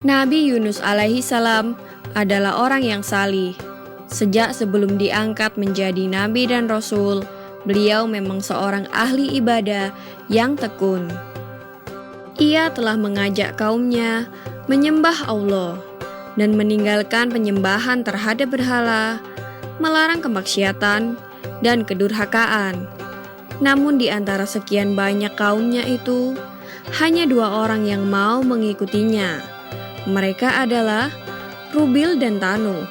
Nabi Yunus alaihi salam adalah orang yang salih. Sejak sebelum diangkat menjadi nabi dan rasul, beliau memang seorang ahli ibadah yang tekun. Ia telah mengajak kaumnya menyembah Allah dan meninggalkan penyembahan terhadap berhala, melarang kemaksiatan dan kedurhakaan. Namun di antara sekian banyak kaumnya itu, hanya 2 orang yang mau mengikutinya. Mereka adalah Rubil dan Tanu.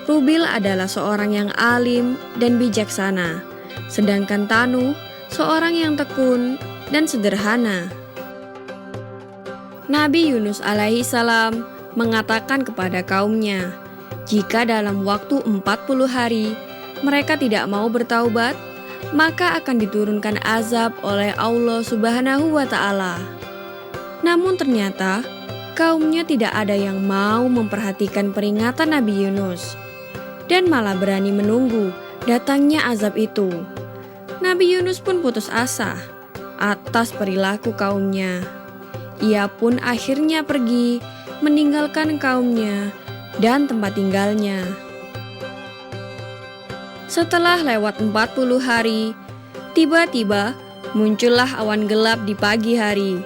Rubil adalah seorang yang alim dan bijaksana, sedangkan Tanu seorang yang tekun dan sederhana. Nabi Yunus alaihi salam mengatakan kepada kaumnya, jika dalam waktu 40 hari mereka tidak mau bertaubat, maka akan diturunkan azab oleh Allah Subhanahu wa Ta'ala. Namun ternyata kaumnya tidak ada yang mau memperhatikan peringatan Nabi Yunus dan malah berani menunggu datangnya azab itu. Nabi Yunus pun putus asa atas perilaku kaumnya. Ia pun akhirnya pergi meninggalkan kaumnya dan tempat tinggalnya. Setelah lewat 40 hari, tiba-tiba muncullah awan gelap di pagi hari.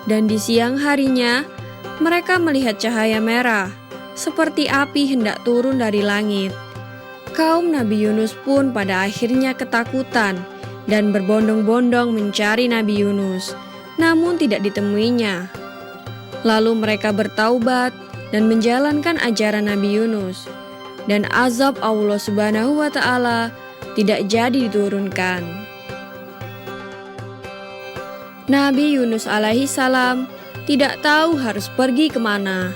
Dan di siang harinya, mereka melihat cahaya merah, seperti api hendak turun dari langit. Kaum Nabi Yunus pun pada akhirnya ketakutan dan berbondong-bondong mencari Nabi Yunus, namun tidak ditemuinya. Lalu mereka bertaubat dan menjalankan ajaran Nabi Yunus, dan azab Allah Subhanahu wa Ta'ala tidak jadi diturunkan. Nabi Yunus alaihi salam tidak tahu harus pergi kemana.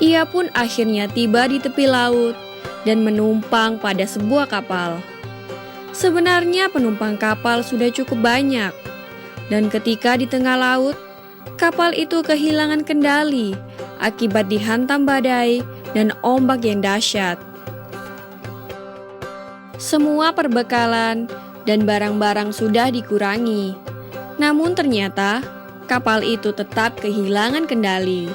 Ia pun akhirnya tiba di tepi laut dan menumpang pada sebuah kapal. Sebenarnya penumpang kapal sudah cukup banyak, dan ketika di tengah laut, kapal itu kehilangan kendali akibat dihantam badai dan ombak yang dahsyat. Semua perbekalan dan barang-barang sudah dikurangi, namun ternyata kapal itu tetap kehilangan kendali.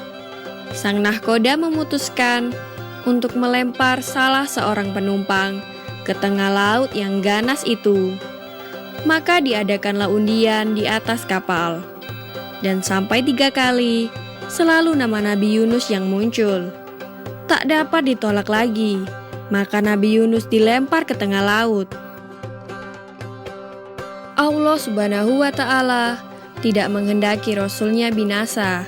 Sang nahkoda memutuskan untuk melempar salah seorang penumpang ke tengah laut yang ganas itu. Maka diadakanlah undian di atas kapal, dan sampai 3 kali selalu nama Nabi Yunus yang muncul. Tak dapat ditolak lagi, maka Nabi Yunus dilempar ke tengah laut. Allah Subhanahu wa Ta'ala tidak menghendaki Rasulnya binasa.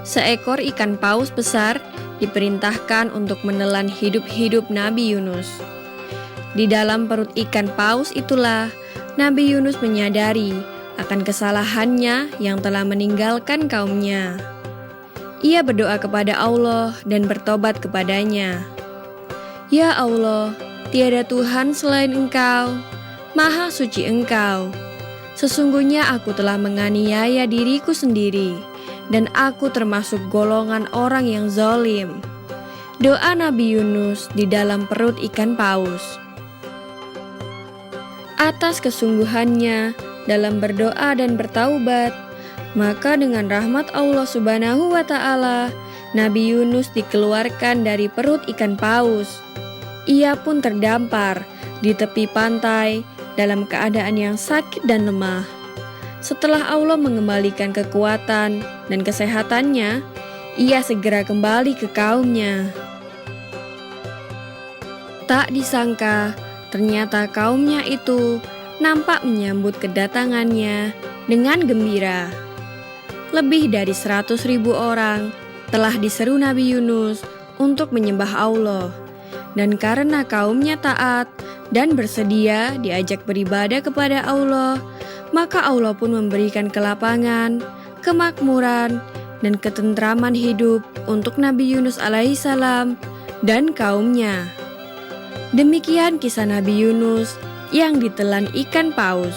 Seekor ikan paus besar diperintahkan untuk menelan hidup-hidup Nabi Yunus. Di dalam perut ikan paus itulah Nabi Yunus menyadari akan kesalahannya yang telah meninggalkan kaumnya. Ia berdoa kepada Allah dan bertobat kepadanya. Ya Allah, tiada Tuhan selain Engkau, Maha Suci Engkau. Sesungguhnya aku telah menganiaya diriku sendiri, dan aku termasuk golongan orang yang zalim. Doa Nabi Yunus di dalam perut ikan paus. Atas kesungguhannya dalam berdoa dan bertaubat, maka dengan rahmat Allah Subhanahu wa Ta'ala, Nabi Yunus dikeluarkan dari perut ikan paus. Ia pun terdampar di tepi pantai dalam keadaan yang sakit dan lemah. Setelah Allah mengembalikan kekuatan dan kesehatannya, ia segera kembali ke kaumnya. Tak disangka, ternyata kaumnya itu nampak menyambut kedatangannya dengan gembira. Lebih dari 100.000 orang telah diseru Nabi Yunus untuk menyembah Allah. Dan karena kaumnya taat dan bersedia diajak beribadah kepada Allah, maka Allah pun memberikan kelapangan, kemakmuran, dan ketentraman hidup untuk Nabi Yunus alaihi salam dan kaumnya. Demikian kisah Nabi Yunus yang ditelan ikan paus.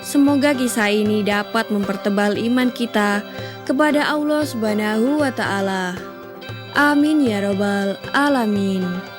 Semoga kisah ini dapat mempertebal iman kita kepada Allah Subhanahu wa Ta'ala. Amin ya Rabbal Alamin.